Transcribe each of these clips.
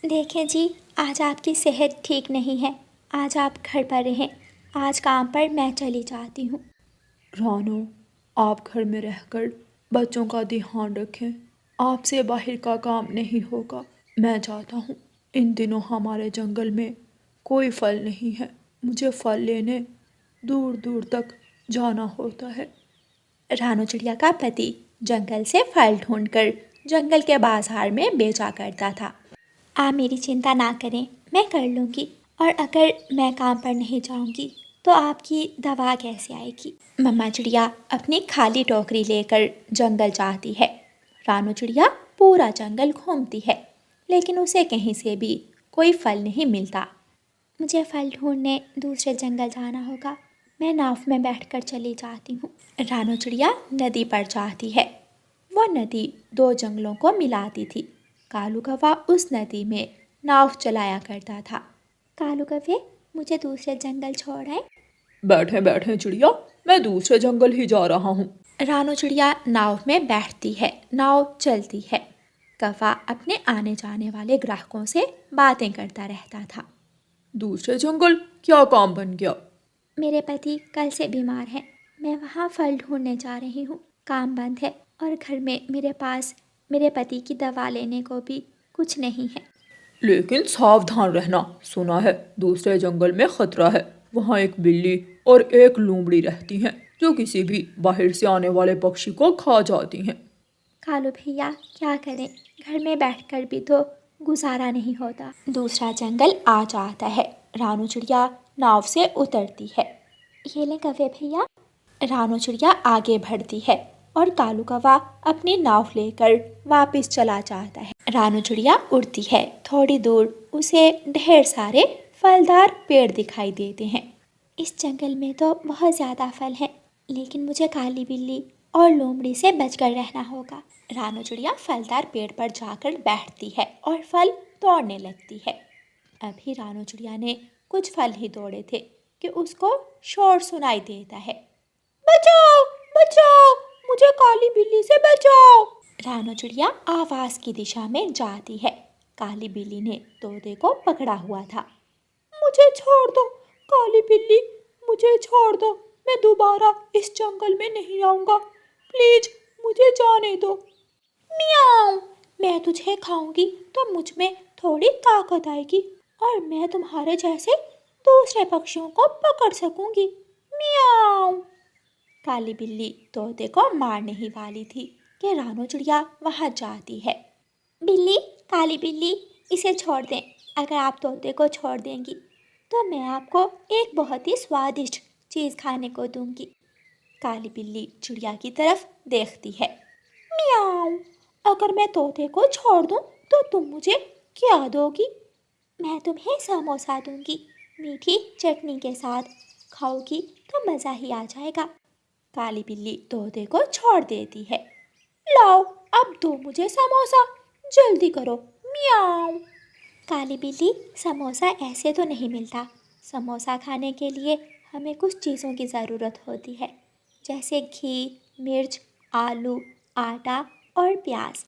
देखें जी, आज आपकी सेहत ठीक नहीं है। आज आप घर पर रहें। आज काम पर मैं चली जाती हूँ। रानो, आप घर में रहकर बच्चों का ध्यान रखें। आपसे बाहर का काम नहीं होगा। मैं चाहता हूँ। इन दिनों हमारे जंगल में कोई फल नहीं है। मुझे फल लेने दूर दूर तक जाना होता है। रानू चिड़िया का पति जंगल से फल ढूंढकर जंगल के बाजार में बेचा करता था। आप मेरी चिंता ना करें, मैं कर लूँगी। और अगर मैं काम पर नहीं जाऊँगी तो आपकी दवा कैसे आएगी? मम्मा चिड़िया अपनी खाली टोकरी लेकर जंगल जाती है। रानू चिड़िया पूरा जंगल घूमती है, लेकिन उसे कहीं से भी कोई फल नहीं मिलता। मुझे फल ढूंढने दूसरे जंगल जाना होगा। मैं नाव में बैठकर चली जाती हूँ। रानू चिड़िया नदी पर जाती है। वो नदी दो जंगलों को मिलाती थी। कालू कौवा उस नदी में नाव चलाया करता था। कालू कौवे, मुझे दूसरे जंगल छोड़ आए। बैठे बैठे चिड़िया, मैं दूसरे जंगल ही जा रहा हूँ। रानू चिड़िया नाव में बैठती है। नाव चलती है। कौवा अपने आने जाने वाले ग्राहकों से बातें करता रहता था। दूसरे जंगल क्या काम बन गया? मेरे पति कल से बीमार हैं। मैं वहाँ फल ढूंढने जा रही हूँ। काम बंद है और घर में मेरे पास मेरे पति की दवा लेने को भी कुछ नहीं है। लेकिन सावधान रहना। सुना है दूसरे जंगल में खतरा है। वहाँ एक बिल्ली और एक लोमड़ी रहती हैं जो किसी भी बाहर से आने वाले पक्षी को खा जाती हैं। कालू भैया, क्या करें, घर में बैठकर भी तो गुजारा नहीं होता। दूसरा जंगल आ जाता है। रानू चिड़िया नाव से उतरती है। ये ले कौवे भैया। रानू चिड़िया आगे बढ़ती है और कालू कौवा अपनी नाव लेकर वापस चला जाता है। रानू चिड़िया उड़ती है। थोड़ी दूर उसे ढेर सारे फलदार पेड़ दिखाई देते हैं। इस जंगल में तो बहुत ज़्यादा फल हैं, लेकिन मुझे काली बिल्ली और लोमड़ी से बचकर रहना होगा। रानू चिड़िया फलदार पेड़ पर जाकर बैठती है और फल तोड़ने लगती है। अभी रानू चिड़िया ने कुछ फल ही तोड़े थे कि उसको शोर सुनाई देता है। बचाओ, बचाओ, मुझे काली बिल्ली से बचाओ। रानू चिड़िया आवाज की दिशा में जाती है। काली बिल्ली ने तोते को पकड़ा हुआ था। मुझे छोड़ दो काली बिल्ली, मुझे छोड़ दो। मैं दोबारा इस जंगल में नहीं आऊंगा। प्लीज मुझे जाने दो। मियाओ, मैं तुझे खाऊंगी तो मुझ में थोड़ी ताकत आएगी और मैं तुम्हारे जैसे दूसरे पक्षियों को पकड़ सकूंगी। मियाओ। काली बिल्ली तोते को मारने ही वाली थी कि रानू चिड़िया वहां जाती है। बिल्ली, काली बिल्ली, इसे छोड़ दें। अगर आप तोते को छोड़ देंगी तो मैं आपको एक बहुत ही स्वादिष्ट चीज़ खाने को दूंगी। काली बिल्ली चिड़िया की तरफ देखती है। मियाओ, अगर मैं तोते को छोड़ दूं तो तुम मुझे क्या दोगी? मैं तुम्हें समोसा दूंगी, मीठी चटनी के साथ। खाओगी तो मज़ा ही आ जाएगा। काली बिल्ली तोते को छोड़ देती है। लाओ, अब दो मुझे समोसा, जल्दी करो। मियाओ। काली बिल्ली, समोसा ऐसे तो नहीं मिलता। समोसा खाने के लिए हमें कुछ चीज़ों की ज़रूरत होती है, जैसे घी, मिर्च, आलू, आटा और प्याज।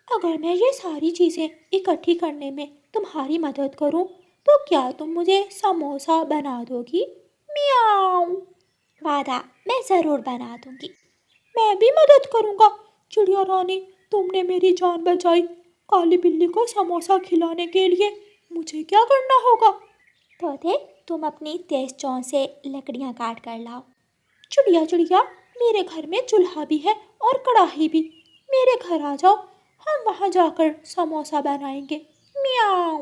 अगर मैं ये सारी चीज़ें इकट्ठी करने में तुम्हारी मदद करूं, तो क्या तुम मुझे समोसा बना दोगी? मियाओ। वादा, मैं ज़रूर बना दूंगी। मैं भी मदद करूंगा। चिड़िया रानी, तुमने मेरी जान बचाई। काली बिल्ली को समोसा खिलाने के लिए मुझे क्या करना होगा? तोते, तुम अपनी तेज चोंच से लकड़ियां काट कर लाओ। चिड़िया चिड़िया, मेरे घर में चूल्हा भी है और कढ़ाई भी। मेरे घर आ जाओ, हम वहाँ जाकर समोसा बनाएंगे। मियाओ।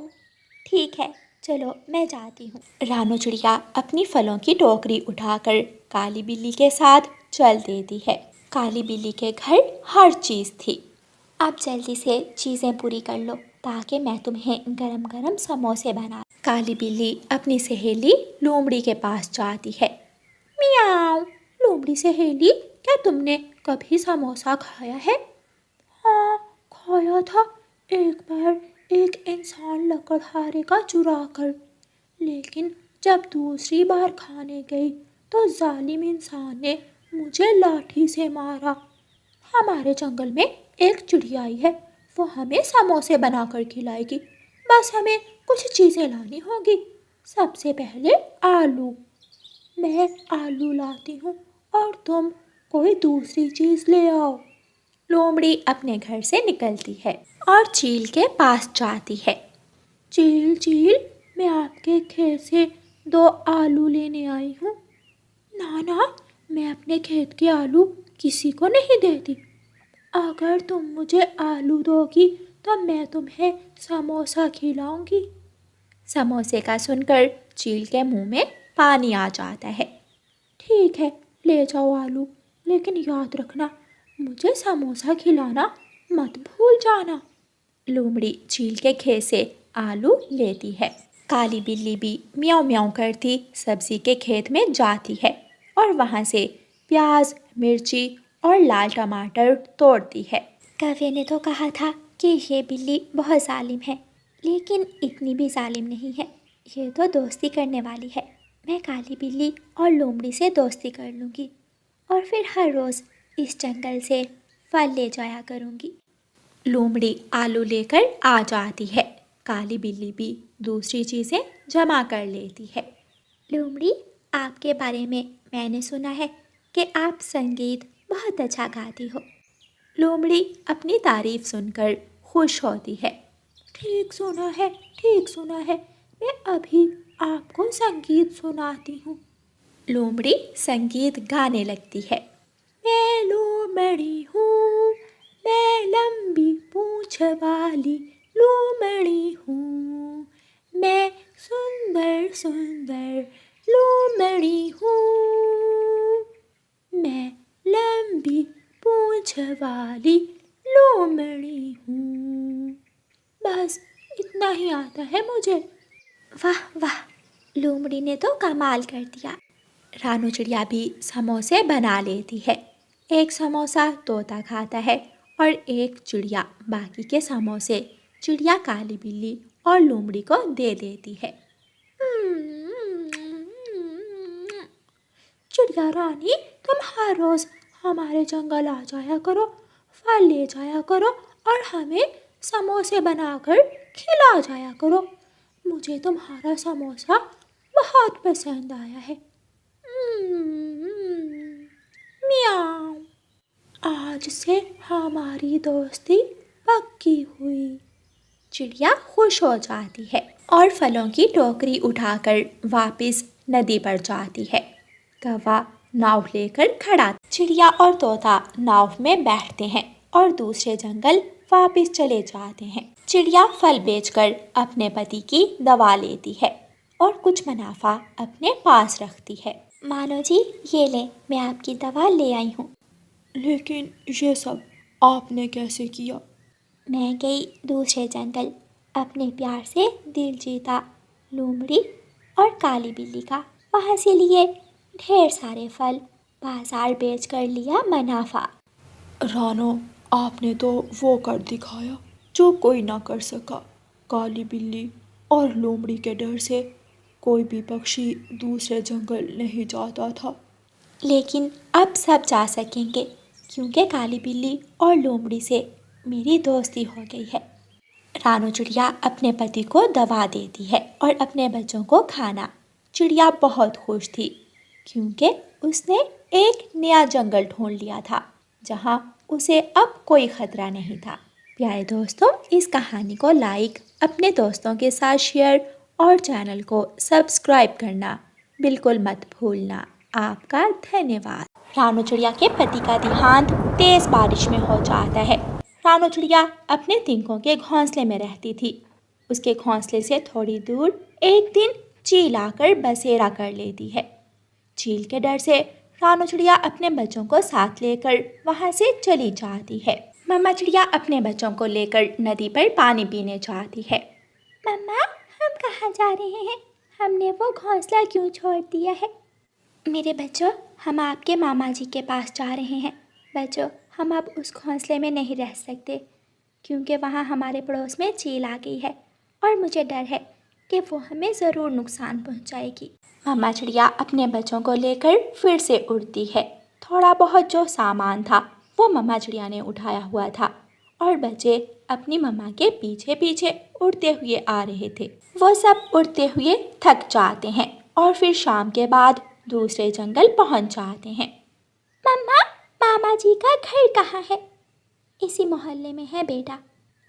ठीक है, चलो मैं जाती हूँ। रानू चिड़िया अपनी फलों की टोकरी उठाकर काली बिल्ली के साथ चल देती है। काली बिल्ली के घर हर चीज़ थी। आप जल्दी से चीज़ें पूरी कर लो ताकि मैं तुम्हें गरम गरम समोसे बना। काली बिल्ली अपनी सहेली लोमड़ी के पास जाती है। मियाओ। लोमड़ी सहेली, क्या तुमने कभी समोसा खाया है? हाँ, खाया था एक बार, एक इंसान लकड़हारे का चुरा कर। लेकिन जब दूसरी बार खाने गई तो जालिम इंसान ने मुझे लाठी से मारा। हमारे जंगल में एक चिड़िया आई है, वो हमें समोसे बनाकर खिलाएगी। बस हमें कुछ चीज़ें लानी होगी। सबसे पहले आलू। मैं आलू लाती हूँ और तुम कोई दूसरी चीज़ ले आओ। लोमड़ी अपने घर से निकलती है और चील के पास जाती है। चील चील, मैं आपके खेत से 2 आलू लेने आई हूँ। ना ना, मैं अपने खेत के आलू किसी को नहीं देती। अगर तुम मुझे आलू दोगी तो मैं तुम्हें समोसा खिलाऊंगी। समोसे का सुनकर चील के मुंह में पानी आ जाता है। ठीक है, ले जाओ आलू, लेकिन याद रखना मुझे समोसा खिलाना मत भूल जाना। लोमड़ी चील के खेत से आलू लेती है। काली बिल्ली भी म्याऊं म्याऊं करती सब्जी के खेत में जाती है और वहाँ से प्याज, मिर्ची और लाल टमाटर तोड़ती है। कौवे ने तो कहा था कि ये बिल्ली बहुत जालिम है, लेकिन इतनी भी जालिम नहीं है। ये तो दोस्ती करने वाली है। मैं काली बिल्ली और लोमड़ी से दोस्ती कर लूँगी और फिर हर रोज़ इस जंगल से फल ले जाया करूँगी। लोमड़ी आलू लेकर आ जाती है। काली बिल्ली भी दूसरी चीज़ें जमा कर लेती है। लोमड़ी, आपके बारे में मैंने सुना है कि आप संगीत बहुत अच्छा गाती हो। लोमड़ी अपनी तारीफ सुनकर खुश होती है। ठीक सुना है, ठीक सुना है, मैं अभी आपको संगीत सुनाती हूँ। लोमड़ी संगीत गाने लगती है। मैं लोमड़ी हूँ, मैं लंबी पूंछ वाली लोमड़ी हूँ, मैं सुंदर सुंदर लोमड़ी हूँ, मैं लंबी पूंछ वाली लोमड़ी हूँ। बस इतना ही आता है मुझे। वाह वाह, लोमड़ी ने तो कमाल कर दिया। रानू चिड़िया भी समोसे बना लेती है। एक समोसा तोता खाता है और एक चिड़िया बाकी के समोसे चिड़िया काली बिल्ली और लोमड़ी को दे देती है। चिड़िया रानी, तुम हर रोज़ हमारे जंगल आ जाया करो, फल ले जाया करो और हमें समोसे बनाकर खिला जाया करो। मुझे तुम्हारा समोसा बहुत पसंद आया है। म्याऊ। आज से हमारी दोस्ती पक्की हुई। चिड़िया खुश हो जाती है और फलों की टोकरी उठाकर वापस नदी पर जाती है। कौवा नाव लेकर खड़ा। चिड़िया और तोता नाव में बैठते हैं और दूसरे जंगल वापस चले जाते हैं। चिड़िया फल बेचकर अपने पति की दवा लेती है और कुछ मुनाफा अपने पास रखती है। मानो जी, ये ले, मैं आपकी दवा ले आई हूँ। लेकिन ये सब आपने कैसे किया? मैं गई दूसरे जंगल, अपने प्यार से दिल जीता लोमड़ी और काली बिल्ली का। वहाँ से लिए ढेर सारे फल, बाजार बेच कर लिया मुनाफा। रानो, आपने तो वो कर दिखाया जो कोई ना कर सका। काली बिल्ली और लोमड़ी के डर से कोई भी पक्षी दूसरे जंगल नहीं जाता था। लेकिन अब सब जा सकेंगे क्योंकि काली बिल्ली और लोमड़ी से मेरी दोस्ती हो गई है। रानू चिड़िया अपने पति को दवा देती है और अपने बच्चों को खाना। चिड़िया बहुत खुश थी क्योंकि उसने एक नया जंगल ढूंढ लिया था जहाँ उसे अब कोई खतरा नहीं था। प्यारे दोस्तों, इस कहानी को लाइक, अपने दोस्तों के साथ शेयर और चैनल को सब्सक्राइब करना बिल्कुल मत भूलना। आपका धन्यवाद। रानू चिड़िया के पति का देहांत तेज बारिश में हो जाता है। रानू चिड़िया अपने तिनकों के घोंसले में रहती थी। उसके घोंसले से थोड़ी दूर एक दिन चील आकर बसेरा कर लेती है। चील के डर से रानू चिड़िया अपने बच्चों को साथ लेकर वहाँ से चली जाती है। मम्मा चिड़िया अपने बच्चों को लेकर नदी पर पानी पीने जाती है। मम्मा, हम कहाँ जा रहे हैं? हमने वो घोंसला क्यों छोड़ दिया है? मेरे बच्चों, हम आपके मामा जी के पास जा रहे हैं। बच्चों, हम अब उस घोंसले में नहीं रह सकते क्योंकि वहाँ हमारे पड़ोस में चील आ गई है और मुझे डर है कि वो हमें ज़रूर नुकसान पहुँचाएगी। मम्मा चिड़िया अपने बच्चों को लेकर फिर से उड़ती है। थोड़ा बहुत जो सामान था वो मम्मा चिड़िया ने उठाया हुआ था और बच्चे अपनी मम्मा के पीछे पीछे उड़ते हुए आ रहे थे। वो सब उड़ते हुए थक जाते हैं और फिर शाम के बाद दूसरे जंगल पहुंच जाते हैं। मम्मा, मामा जी का घर कहाँ है? इसी मोहल्ले में है बेटा,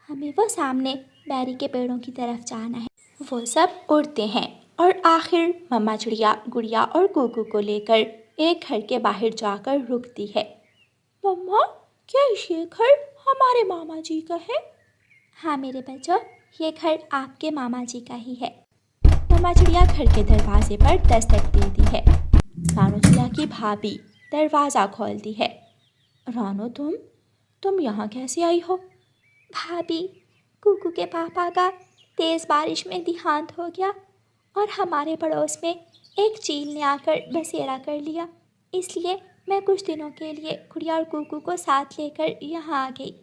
हमें वो सामने बैरी के पेड़ों की तरफ जाना है। वो सब उड़ते हैं और आखिर मम्मा चिड़िया गुड़िया और कुकू को लेकर एक घर के बाहर जाकर रुकती है। मम्मा, क्या ये घर हमारे मामा जी का है? हाँ मेरे बच्चों, ये घर आपके मामा जी का ही है। मम्मा चिड़िया घर के दरवाजे पर दस्तक देती है। रानू चिड़िया की भाभी दरवाज़ा खोलती है। रानू, तुम यहाँ कैसे आई हो? भाभी, कुकू के पापा का तेज़ बारिश में देहांत हो गया और हमारे पड़ोस में एक चील ने आकर बसेरा कर लिया, इसलिए मैं कुछ दिनों के लिए गुड़िया और कुकू को साथ लेकर यहाँ आ गई।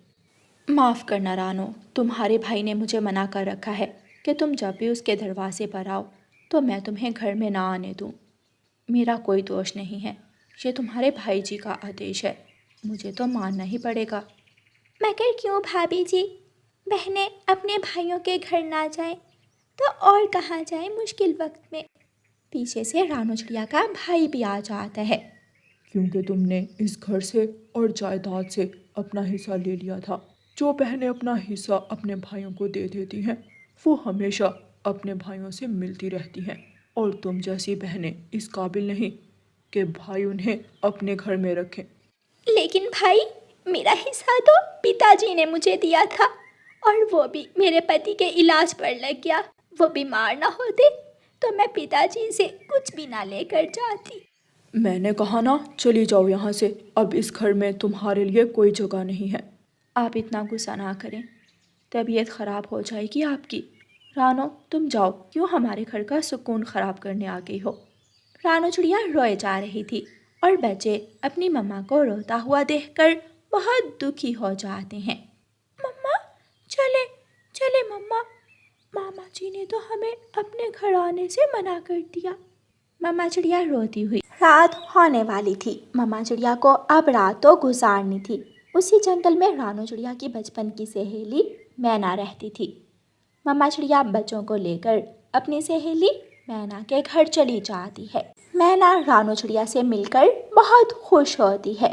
माफ़ करना रानो, तुम्हारे भाई ने मुझे मना कर रखा है कि तुम जब भी उसके दरवाजे पर आओ तो मैं तुम्हें घर में ना आने दूँ। मेरा कोई दोष नहीं है, ये तुम्हारे भाई जी का आदेश है, मुझे तो मानना ही पड़ेगा। मगर क्यों भाभी जी? बहनें अपने भाइयों के घर ना जाएं तो और कहाँ जाएं मुश्किल वक्त में? पीछे से रानू चिड़िया का भाई भी आ जाता है। क्योंकि तुमने इस घर से और जायदाद से अपना हिस्सा ले लिया था। जो बहनें अपना हिस्सा अपने भाइयों को दे देती हैं वो हमेशा अपने भाइयों से मिलती रहती हैं, और तुम जैसी बहनें इस काबिल नहीं कि भाई उन्हें अपने घर में रखें। लेकिन भाई, मेरा हिस्सा तो पिताजी ने मुझे दिया था और वो भी मेरे पति के इलाज पर लग गया। वो बीमार ना होते तो मैं पिताजी से कुछ भी ना लेकर जाती। मैंने कहा ना, चली जाओ यहाँ से, अब इस घर में तुम्हारे लिए कोई जगह नहीं है। आप इतना गुस्सा ना करें, तबीयत ख़राब हो जाएगी आपकी। रानो, तुम जाओ, क्यों हमारे घर का सुकून ख़राब करने आ गई हो? रानो चिड़िया रोए जा रही थी और बच्चे अपनी मम्मा को रोता हुआ देखकर बहुत दुखी हो जाते हैं। मम्मा, चले चले मम्मा, मामा जी ने तो हमें अपने घर आने से मना कर दिया। मम्मा चिड़िया रोती हुई। रात होने वाली थी। मम्मा चिड़िया को अब रात तो गुजारनी थी। उसी जंगल में रानू चिड़िया की बचपन की सहेली मैना रहती थी। मम्मा चिड़िया बच्चों को लेकर अपनी सहेली मैना के घर चली जाती है। मैना रानू चिड़िया से मिलकर बहुत खुश होती है।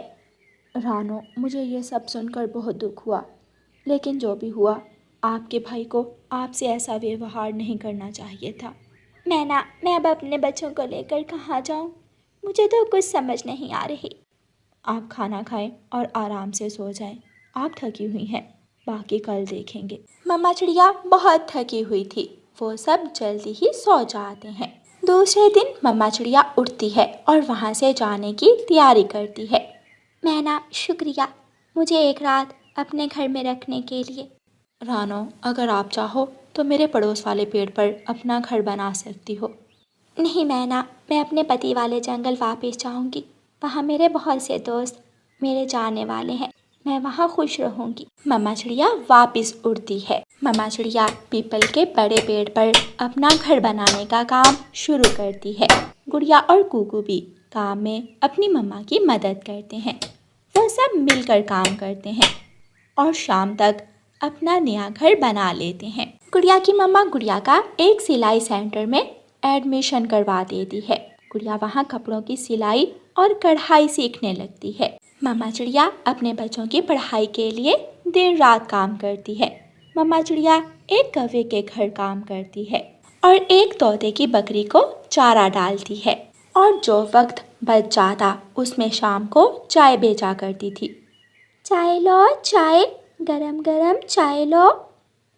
रानू, मुझे ये सब सुनकर बहुत दुख हुआ, लेकिन जो भी हुआ, आपके भाई को आपसे ऐसा व्यवहार नहीं करना चाहिए था। मैना, मैं अब अपने बच्चों को लेकर कहाँ जाऊँ? मुझे तो कुछ समझ नहीं आ रही। आप खाना खाएं और आराम से सो जाएं। आप थकी हुई हैं, बाकी कल देखेंगे। मम्मा चिड़िया बहुत थकी हुई थी, वो सब जल्दी ही सो जाते हैं। दूसरे दिन मम्मा चिड़िया उठती है और वहाँ से जाने की तैयारी करती है। मैना, शुक्रिया मुझे एक रात अपने घर में रखने के लिए। रानो, अगर आप चाहो तो मेरे पड़ोस वाले पेड़ पर अपना घर बना सकती हो। नहीं मैना, मैं अपने पति वाले जंगल वापस जाऊंगी। वहाँ मेरे बहुत से दोस्त मेरे जानने वाले हैं, मैं वहाँ खुश रहूंगी। मम्मा चिड़िया वापस उड़ती है। मम्मा चिड़िया पीपल के बड़े पेड़ पर अपना घर बनाने का काम शुरू करती है। गुड़िया और कुकू भी काम में अपनी मम्मा की मदद करते हैं। वो सब मिलकर काम करते हैं और शाम तक अपना नया घर बना लेते हैं। गुड़िया की मम्मा गुड़िया का एक सिलाई सेंटर में एडमिशन करवा देती है। गुड़िया वहाँ कपड़ों की सिलाई और कढ़ाई सीखने लगती है। मम्मा चिड़िया अपने बच्चों की पढ़ाई के लिए दिन रात काम करती है। मम्मा चिड़िया एक कौवे के घर काम करती है और एक तोते की बकरी को चारा डालती है, और जो वक्त बच जाता उसमें शाम को चाय बेचा करती थी। चाय लो चाय, गरम गरम चाय लो।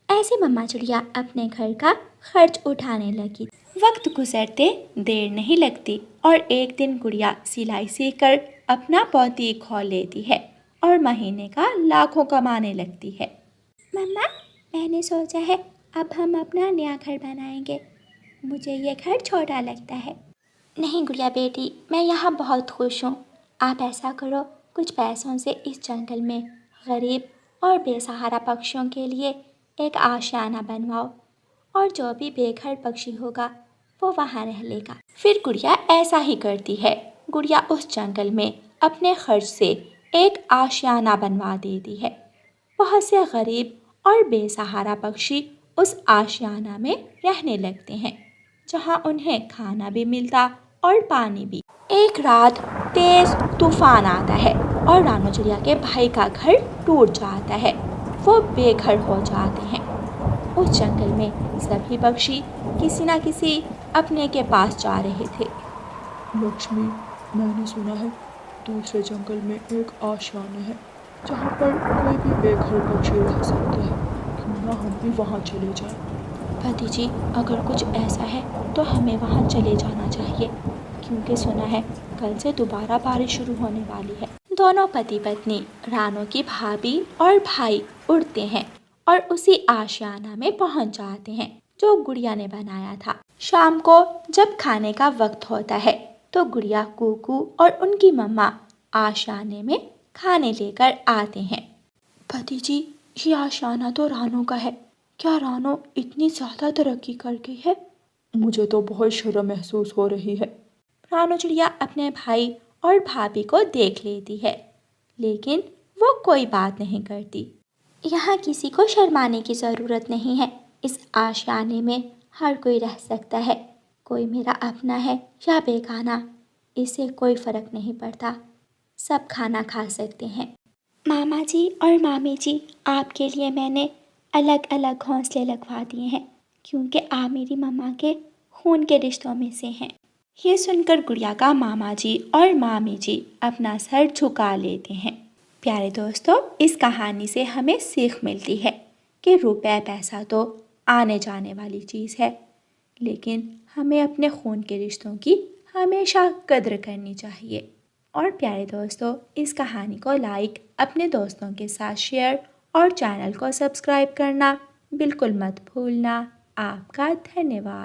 ऐसे मम्मा चिड़िया अपने घर का खर्च उठाने लगी। वक्त गुजरते देर नहीं लगती और एक दिन गुड़िया सिलाई सीखकर अपना बौतीक खोल लेती है और महीने का लाखों कमाने लगती है। मम्मा, मैंने सोचा है अब हम अपना नया घर बनाएंगे। मुझे ये घर छोटा लगता है। नहीं गुड़िया बेटी, मैं यहाँ बहुत खुश हूँ। आप ऐसा करो, कुछ पैसों से इस जंगल में गरीब और बेसहारा पक्षियों के लिए एक आशियाना बनवाओ, और जो भी बेघर पक्षी होगा वो वहाँ रह लेगा। फिर गुड़िया ऐसा ही करती है। गुड़िया उस जंगल में अपने खर्च से एक आशियाना बनवा देती है। बहुत से गरीब और बेसहारा पक्षी उस आशियाना में रहने लगते हैं, जहाँ उन्हें खाना भी मिलता और पानी भी। एक रात तेज तूफान आता है और रानू चिड़िया के भाई का घर टूट जाता है। वो बेघर हो जाते हैं। उस जंगल में सभी पक्षी किसी न किसी अपने के पास जा रहे थे। लक्ष्मी, मैंने सुना है दूसरे जंगल में एक आशियाना है जहाँ पर कोई भी बेघर पक्षी रह सकता है। क्यों ना हम भी वहाँ चले जाएं? पति जी, अगर कुछ ऐसा है तो हमें वहाँ चले जाना चाहिए, क्योंकि सुना है कल से दोबारा बारिश शुरू होने वाली है। दोनों पति पत्नी रानू की भाभी और भाई उड़ते हैं और उसी आशियाना में पहुँच जाते हैं जो गुड़िया ने बनाया था। शाम को जब खाने का वक्त होता है तो गुड़िया, कूकू और उनकी मम्मा आशियाने में खाने लेकर आते हैं। पति जी, ये आशियाना तो रानू का है। क्या रानू इतनी ज़्यादा तरक्की कर गई है? मुझे तो बहुत शर्म महसूस हो रही है। रानू चिड़िया अपने भाई और भाभी को देख लेती है, लेकिन वो कोई बात नहीं करती। यहाँ किसी को शर्माने की ज़रूरत नहीं है। इस आशियाने में हर कोई रह सकता है। कोई मेरा अपना है या बेगाना, इससे कोई फ़र्क नहीं पड़ता। सब खाना खा सकते हैं। मामा जी और मामी जी, आपके लिए मैंने अलग अलग घोंसले लगवा दिए हैं, क्योंकि आप मेरी मम्मा के खून के रिश्तों में से हैं। ये सुनकर गुड़िया का मामा जी और मामी जी अपना सर झुका लेते हैं। प्यारे दोस्तों, इस कहानी से हमें सीख मिलती है कि रुपए पैसा तो आने जाने वाली चीज़ है, लेकिन हमें अपने खून के रिश्तों की हमेशा कद्र करनी चाहिए। और प्यारे दोस्तों, इस कहानी को लाइक, अपने दोस्तों के साथ शेयर और चैनल को सब्सक्राइब करना बिल्कुल मत भूलना। आपका धन्यवाद।